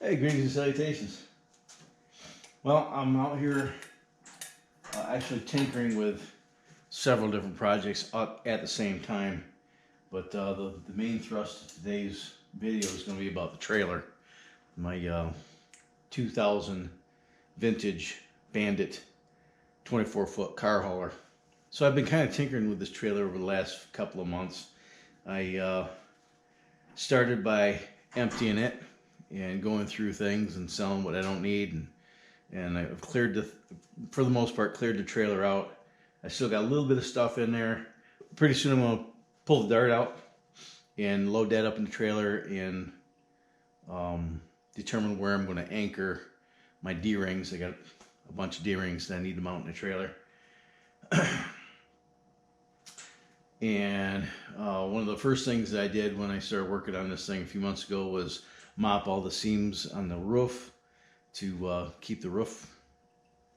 Hey, greetings and salutations. Well, I'm out here actually tinkering with several different projects up at the same time, but the main thrust of today's video is going to be about the trailer, my 2000 vintage Bandit 24-foot car hauler. So I've been kind of tinkering with this trailer over the last couple of months. I started by emptying it and going through things and selling what I don't need, and I've cleared for the most part, cleared the trailer out. I still got a little bit of stuff in there. Pretty soon I'm gonna pull the dart out and load that up in the trailer and determine where I'm gonna anchor my D-rings. I got a bunch of D-rings that I need to mount in the trailer. And one of the first things that I did when I started working on this thing a few months ago was mop all the seams on the roof to keep the roof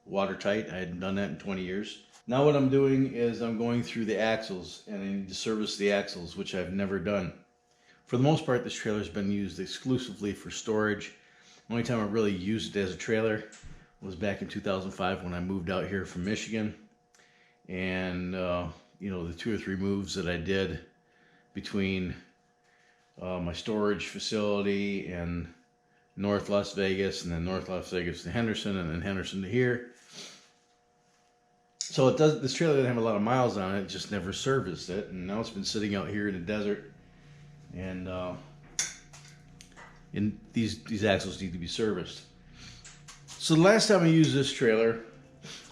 watertight. I hadn't done that in 20 years. Now what I'm doing is I'm going through the axles, and I need to service the axles, which I've never done. For the most part, this trailer has been used exclusively for storage. The only time I really used it as a trailer was back in 2005 when I moved out here from Michigan. And you know, the 2 or 3 moves that I did between my storage facility and North Las Vegas, and then North Las Vegas to Henderson, and then Henderson to here. So this trailer doesn't have a lot of miles on it, just never serviced it, and now it's been sitting out here in the desert, and these axles need to be serviced. So the last time I used this trailer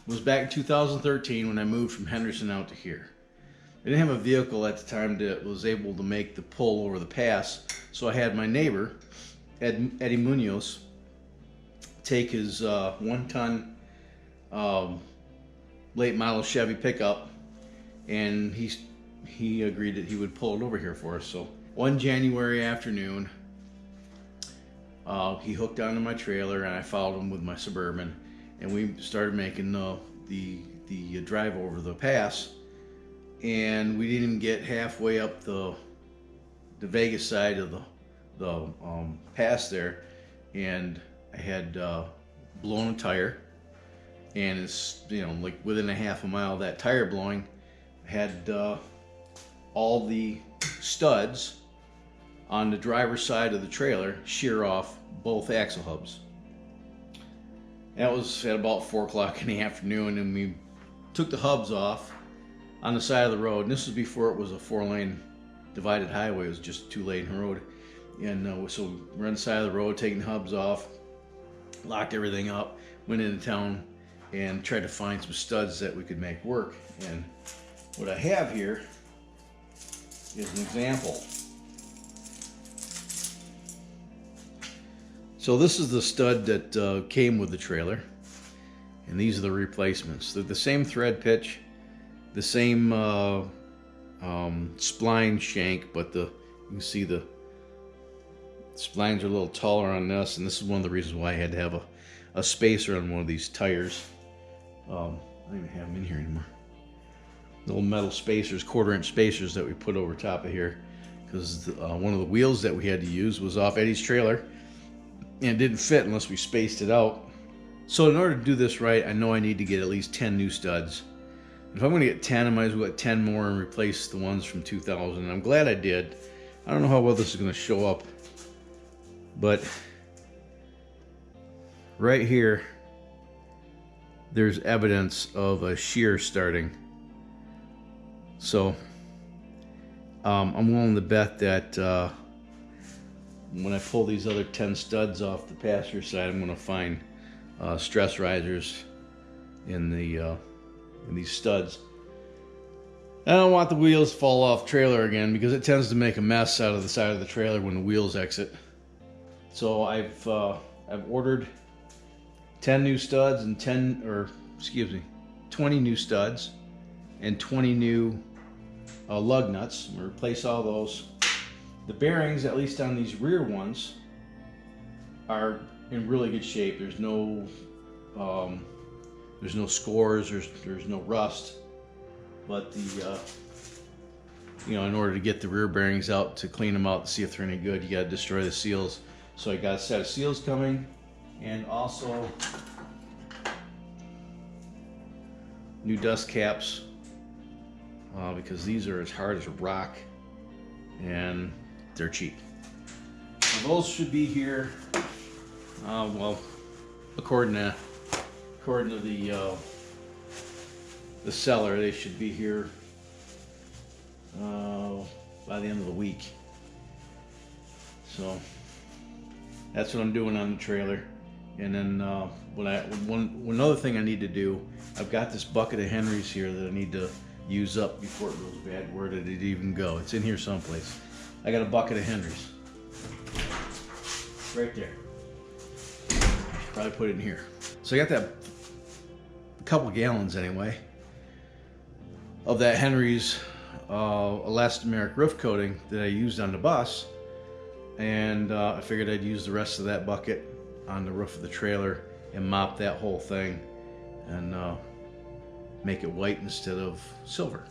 was back in 2013 when I moved from Henderson out to here. I didn't have a vehicle at the time that was able to make the pull over the pass, so I had my neighbor, Eddie Munoz, take his 1-ton late model Chevy pickup, and he agreed that he would pull it over here for us. So one January afternoon, he hooked onto my trailer, and I followed him with my Suburban, and we started making the drive over the pass. And we didn't even get halfway up the Vegas side of the pass there, and I had blown a tire, and it's, you know, like within a half a mile of that tire blowing, I had all the studs on the driver's side of the trailer shear off both axle hubs. That was at about 4 o'clock in the afternoon, and we took the hubs off on the side of the road. And this was before it was a 4-lane divided highway. It was just a 2-lane road. And so we're on the side of the road, taking the hubs off, locked everything up, went into town, and tried to find some studs that we could make work. And what I have here is an example. So this is the stud that came with the trailer, and these are the replacements. They're the same thread pitch, the same spline shank, but you can see the splines are a little taller on this, and this is one of the reasons why I had to have a spacer on one of these tires. I don't even have them in here anymore. Little metal spacers, 1/4-inch spacers that we put over top of here, because one of the wheels that we had to use was off Eddie's trailer, and it didn't fit unless we spaced it out. So in order to do this right, I know I need to get at least 10 new studs. If I'm going to get 10, I might as well get 10 more and replace the ones from 2000. And I'm glad I did. I don't know how well this is going to show up, but right here, there's evidence of a shear starting. So I'm willing to bet that when I pull these other 10 studs off the passenger side, I'm going to find stress risers in these studs. I don't want the wheels to fall off trailer again, because it tends to make a mess out of the side of the trailer when the wheels exit. So I've ordered 10 new studs and 20 new studs and 20 new lug nuts. I'm gonna replace all those. The bearings, at least on these rear ones, are in really good shape. There's no scores, there's no rust, but you know, in order to get the rear bearings out, to clean them out to see if they're any good, you got to destroy the seals So I got a set of seals coming, and also new dust caps, because these are as hard as a rock and they're cheap. So those should be here, well, according to the seller, they should be here by the end of the week. So that's what I'm doing on the trailer. And then one other thing I need to do, I've got this bucket of Henrys here that I need to use up before it goes bad. Where did it even go? It's in here someplace. I got a bucket of Henrys right there. Probably put it in here. So I got that, a couple gallons anyway, of that Henry's elastomeric roof coating that I used on the bus, and I figured I'd use the rest of that bucket on the roof of the trailer and mop that whole thing and make it white instead of silver.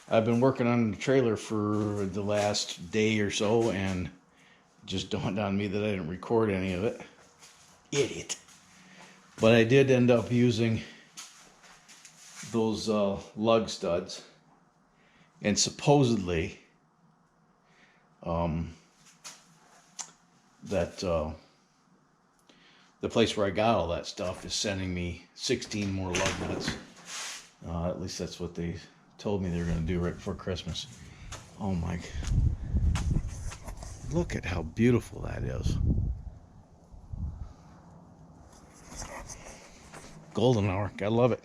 I've been working on the trailer for the last day or so, and it just dawned on me that I didn't record any of it. Idiot. But I did end up using those lug studs, and supposedly that the place where I got all that stuff is sending me 16 more lug nuts. At least that's what they told me they were going to do right before Christmas. Oh my, look at how beautiful that is. Golden hour, I love it.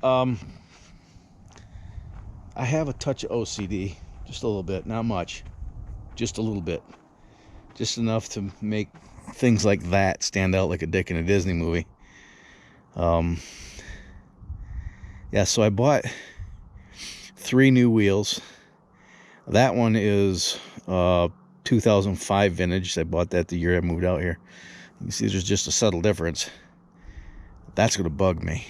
I have a touch of OCD, just a little bit, not much, just a little bit, just enough to make things like that stand out like a dick in a Disney movie. Yeah, so I bought 3 new wheels. That one is 2005 vintage. I bought that the year I moved out here. You can see there's just a subtle difference. That's going to bug me.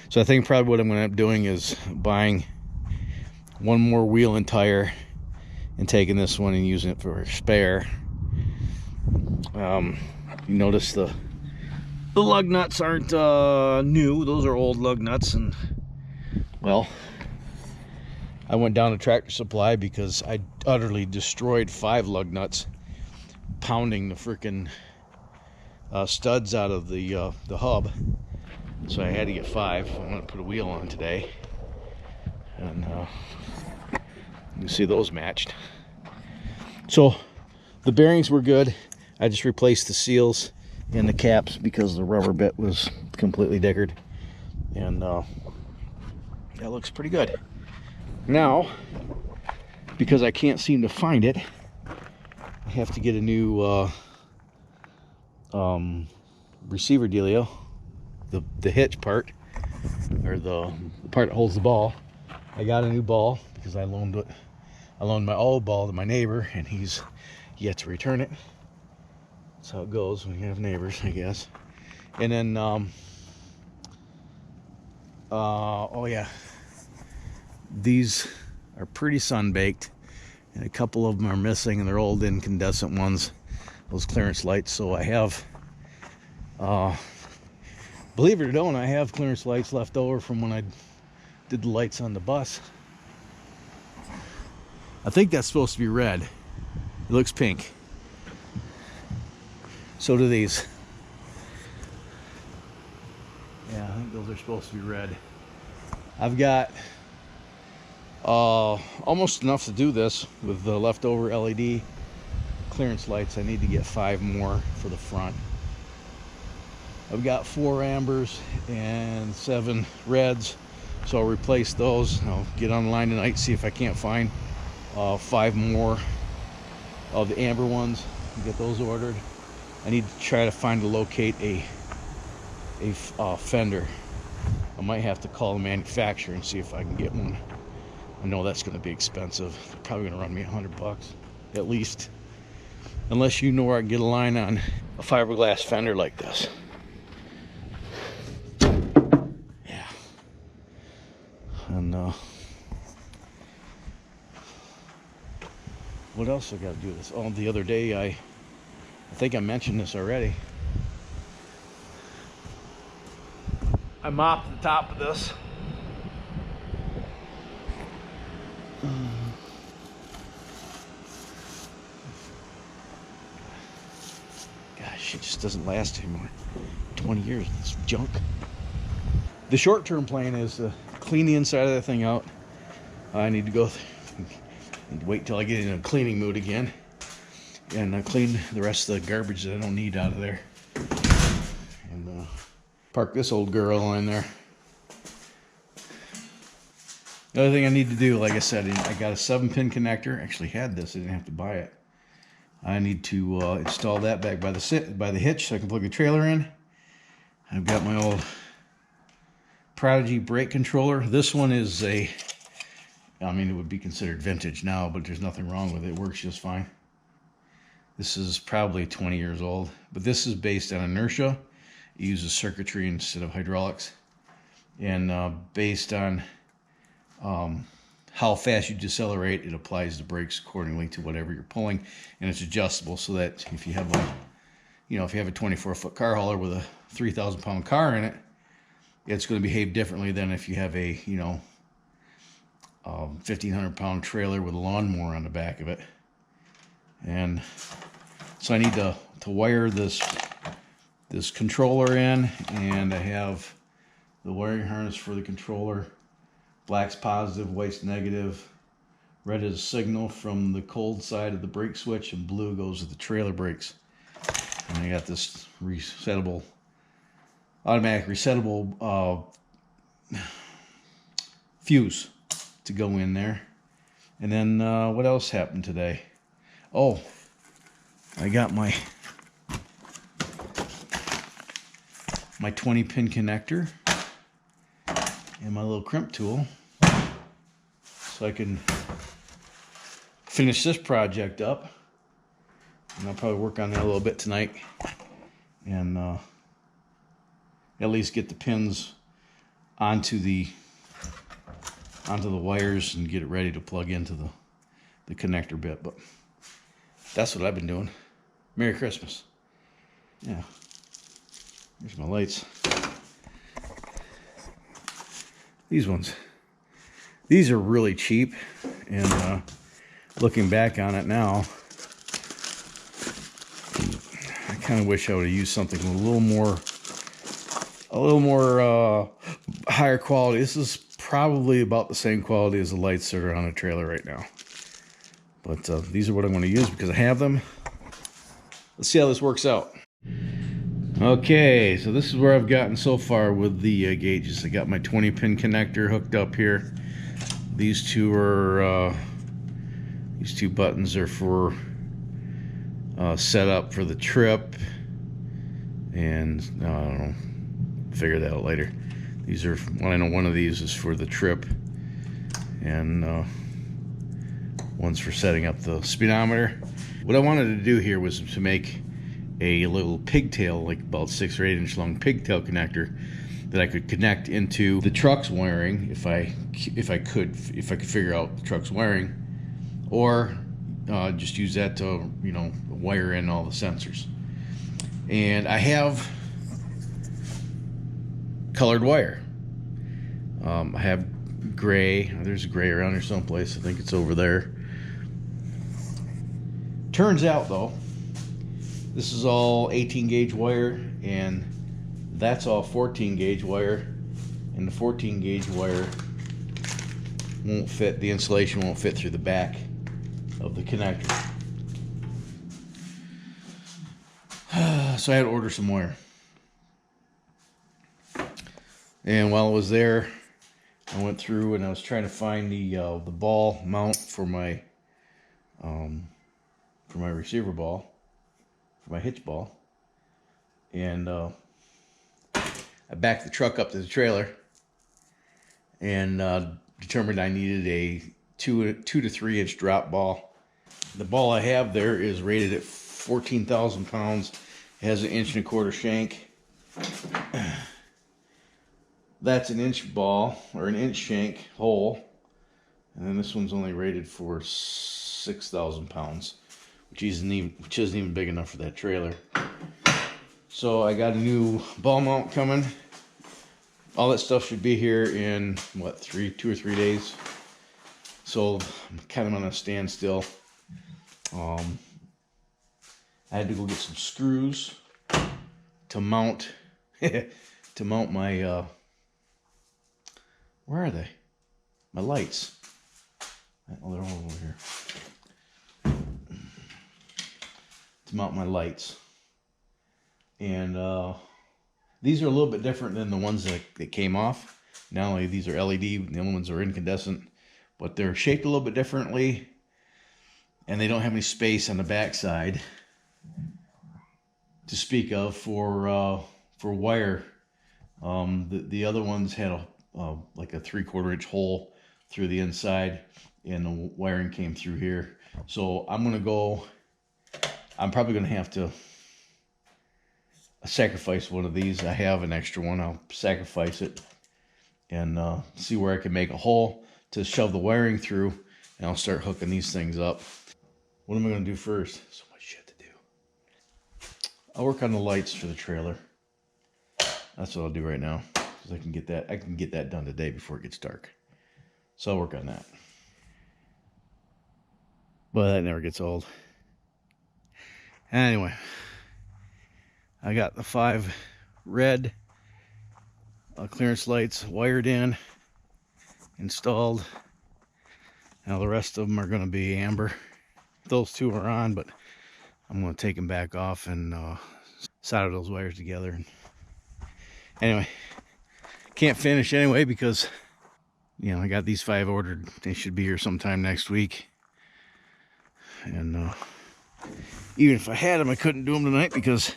So I think probably what I'm going to end up doing is buying one more wheel and tire and taking this one and using it for a spare. You notice the lug nuts aren't new. Those are old lug nuts, and well, I went down to Tractor Supply because I utterly destroyed 5 lug nuts pounding the freaking studs out of the hub. So I had to get 5. I'm going to put a wheel on today, and you can see those matched. So the bearings were good. I just replaced the seals and the caps because the rubber bit was completely dickered, and that looks pretty good. Now, because I can't seem to find it, I have to get a new receiver dealio, the hitch part, or the part that holds the ball. I got a new ball because I loaned my old ball to my neighbor, and he's yet to return it. That's how it goes when you have neighbors, I guess. And then oh yeah, these are pretty sun-baked, and a couple of them are missing, and they're old incandescent ones, those clearance lights. So I have, believe it or don't, I have clearance lights left over from when I did the lights on the bus. I think that's supposed to be red. It looks pink. So do these. Yeah, I think those are supposed to be red. I've got Almost enough to do this with the leftover LED clearance lights. I need to get 5 more for the front. I've got 4 ambers and 7 reds, so I'll replace those. I'll get online tonight, see if I can't find 5 more of the amber ones and get those ordered. I need to try to locate a fender. I might have to call the manufacturer and see if I can get one. I know that's going to be expensive. They're probably going to run me $100 at least, unless you know where I can get a line on a fiberglass fender like this. Yeah. And what else I got to do this? Oh, the other day I think I mentioned this already. I mopped the top of this. Gosh, it just doesn't last anymore. 20 years, it's junk. The short-term plan is to clean the inside of that thing out. I need to wait till I get in a cleaning mood again, and clean the rest of the garbage that I don't need out of there, and park this old girl in there. The other thing I need to do, like I said, I got a 7-pin connector. I actually had this, I didn't have to buy it. I need to install that back by the hitch so I can plug the trailer in. I've got my old Prodigy brake controller. This one is it would be considered vintage now, but there's nothing wrong with it. It works just fine. This is probably 20 years old, but this is based on inertia. It uses circuitry instead of hydraulics, and based on how fast you decelerate, it applies the brakes accordingly to whatever you're pulling, and it's adjustable so that if you have a 24-foot car hauler with a 3,000-pound car in it, it's going to behave differently than if you have a 1,500-pound trailer with a lawnmower on the back of it. And so I need to wire this controller in, and I have the wiring harness for the controller. Black's positive, white's negative. Red is signal from the cold side of the brake switch, and blue goes to the trailer brakes. And I got this automatic resettable fuse to go in there. And then what else happened today? Oh, I got my 20-pin connector and my little crimp tool, so I can finish this project up. And I'll probably work on that a little bit tonight, and at least get the pins onto the wires and get it ready to plug into the connector bit. But that's what I've been doing. Merry Christmas. Yeah. Here's my lights. These ones. These are really cheap, and looking back on it now, I kind of wish I would have used something a little more higher quality. This is probably about the same quality as the lights that are on a trailer right now. But these are what I'm going to use because I have them. Let's see how this works out. Okay, so this is where I've gotten so far with the gauges. I got my 20-pin connector hooked up here. These two buttons are for setup for the trip, and I don't know, figure that out later. These are, well, I know one of these is for the trip, and one's for setting up the speedometer. What I wanted to do here was to make a little pigtail, like about 6 or 8 inch long pigtail connector that I could connect into the truck's wiring if I could figure out the truck's wiring, or just use that to wire in all the sensors. And I have colored wire. I have gray. There's gray around here someplace. I think it's over there. Turns out though, this is all 18 gauge wire, and that's all 14 gauge wire, and the 14 gauge wire won't fit, the insulation won't fit through the back of the connector. So I had to order some wire. And while I was there, I went through and I was trying to find the ball mount for my receiver ball, for my hitch ball. And I backed the truck up to the trailer and determined I needed a 2 to 3 inch drop ball. The ball I have there is rated at 14,000 pounds. It has an 1.25 inch shank. That's an inch ball, or an inch shank hole. And then this one's only rated for 6,000 pounds, which isn't even big enough for that trailer. So I got a new ball mount coming. All that stuff should be here in, what, 2 or 3 days. So I'm kind of on a standstill. I had to go get some screws to mount my where are they? My lights. Oh, they're all over here. To mount my lights. And these are a little bit different than the ones that came off. Not only these are LED, the other ones are incandescent, but they're shaped a little bit differently, and they don't have any space on the back side to speak of for wire. The other ones had like a 3/4 inch hole through the inside, and the wiring came through here. So I'm probably gonna have to sacrifice one of these. I have an extra one. I'll sacrifice it and see where I can make a hole to shove the wiring through, and I'll start hooking these things up. What am I gonna do first? So much shit to do. I'll work on the lights for the trailer. That's what I'll do right now, because I can get that done today before it gets dark. So I'll work on that. But that never gets old. Anyway, I got the 5 red clearance lights wired in, installed. Now the rest of them are going to be amber. Those 2 are on, but I'm going to take them back off and solder those wires together. Anyway, can't finish anyway because, you know, I got these 5 ordered. They should be here sometime next week. And even if I had them, I couldn't do them tonight because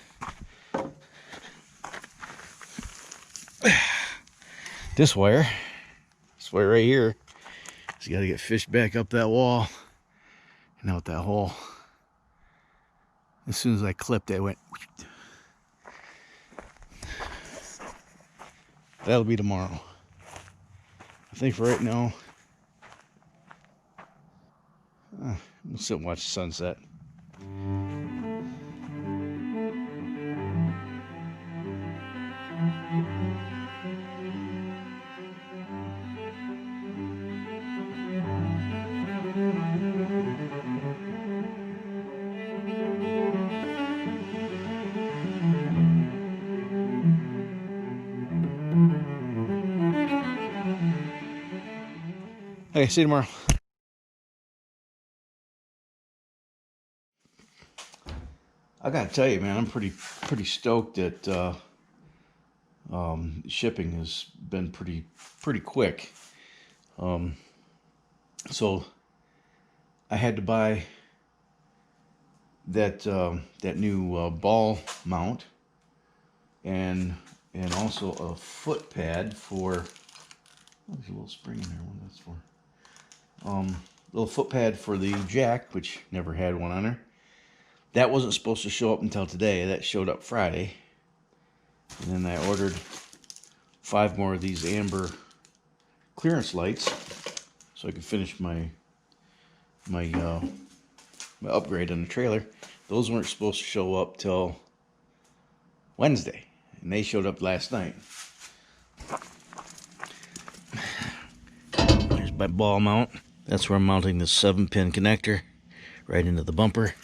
this wire right here, has got to get fished back up that wall and out that hole. As soon as I clipped it, I went. That'll be tomorrow. I think for right now, we'll sit and watch the sunset. Okay, see you tomorrow. I gotta tell you, man, I'm pretty stoked that shipping has been pretty quick. So I had to buy that new ball mount and also a foot pad for. Oh, there's a little spring in there. What that's for? Little foot pad for the jack, which never had one on there. That wasn't supposed to show up until today. That showed up Friday. And then I ordered 5 more of these amber clearance lights so I could finish my upgrade on the trailer. Those weren't supposed to show up till Wednesday, and they showed up last night. Here's my ball mount. That's where I'm mounting the 7-pin connector right into the bumper.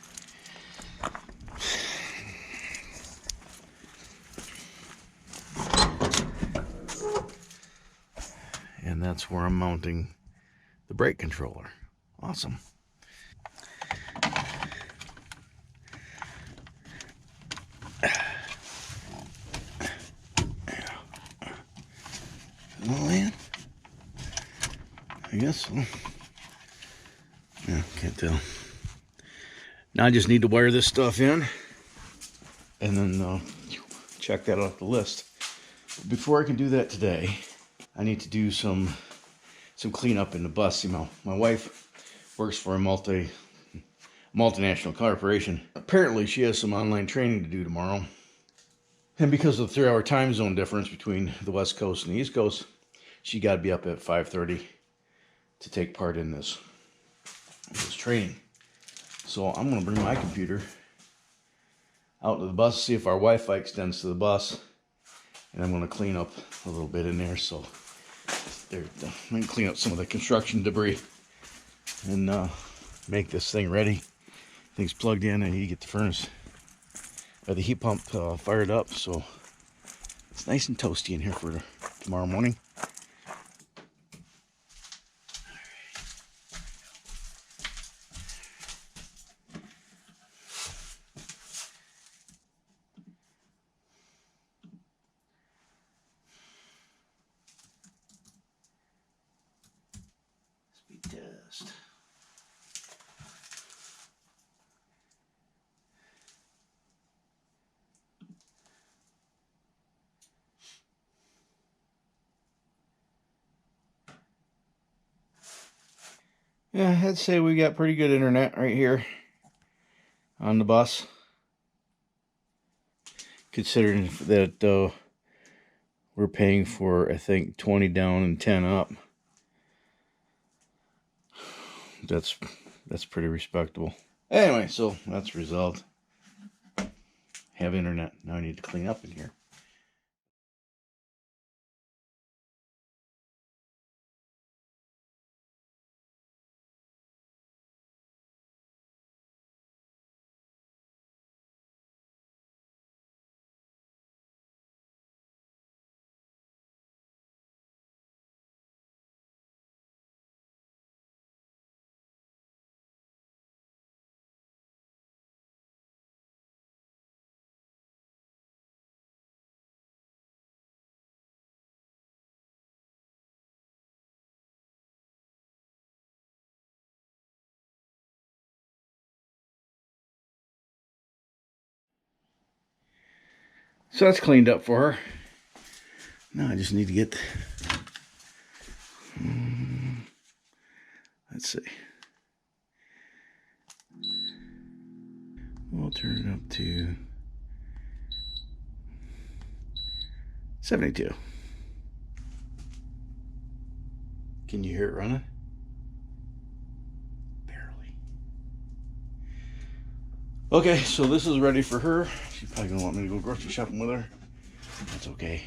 And that's where I'm mounting the brake controller. Awesome. Oh man, I guess so. Yeah, can't tell. Now I just need to wire this stuff in and then check that off the list. But before I can do that today, I need to do some cleanup in the bus. You know, my wife works for a multinational corporation. Apparently she has some online training to do tomorrow. And because of the 3-hour time zone difference between the West Coast and the East Coast, she got to be up at 5:30 to take part in this training. So I'm going to bring my computer out to the bus, see if our Wi-Fi extends to the bus, and I'm going to clean up a little bit in there. So I'm going to clean up some of the construction debris and make this thing ready. Things plugged in. I need to get the furnace or the heat pump fired up, so it's nice and toasty in here for tomorrow morning. Speed test. Yeah, I'd say we got pretty good internet right here on the bus, considering that we're paying for, I think, 20 down and 10 up. That's pretty respectable. Anyway, so that's resolved. Have internet. Now I need to clean up in here. So that's cleaned up for her. Now I just need to get, let's see. We'll turn it up to 72. Can you hear it running? Barely. Okay, so this is ready for her. She's probably gonna want me to go grocery shopping with her. That's okay.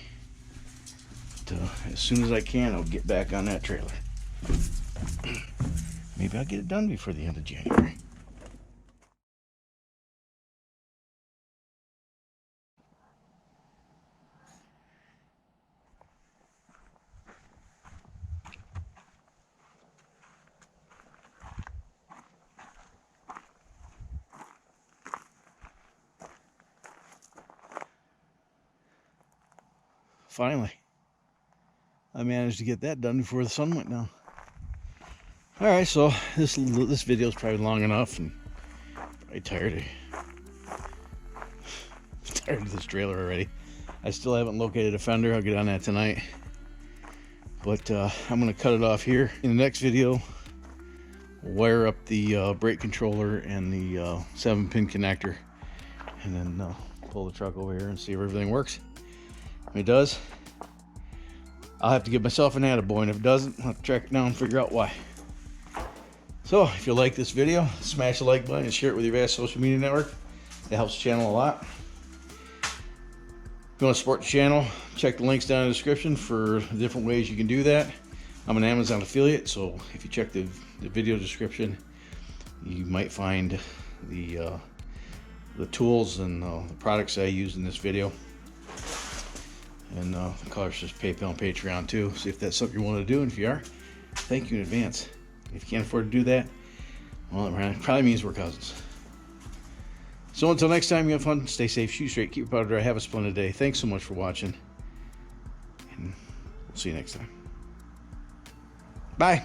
But, as soon as I can, I'll get back on that trailer. Maybe I'll get it done before the end of January. Finally, I managed to get that done before the sun went down. All right, so this video is probably long enough, and I'm probably tired of this trailer already. I still haven't located a fender. I'll get on that tonight, but I'm gonna cut it off here. In the next video, we'll wire up the brake controller and the 7-pin connector, and then pull the truck over here and see if everything works. If it does, I'll have to give myself an attaboy, and if it doesn't, I'll have to track it down and figure out why. So, if you like this video, smash the like button and share it with your vast social media network. That helps the channel a lot. If you want to support the channel, check the links down in the description for the different ways you can do that. I'm an Amazon affiliate, so if you check the video description, you might find the tools and the products I use in this video. And of course, just PayPal and Patreon too. See if that's something you want to do, and if you are, thank you in advance. If you can't afford to do that, well, it probably means we're cousins. So until next time, you have fun, stay safe, shoot straight, keep your powder dry, have a splendid day. Thanks so much for watching, and we'll see you next time. Bye.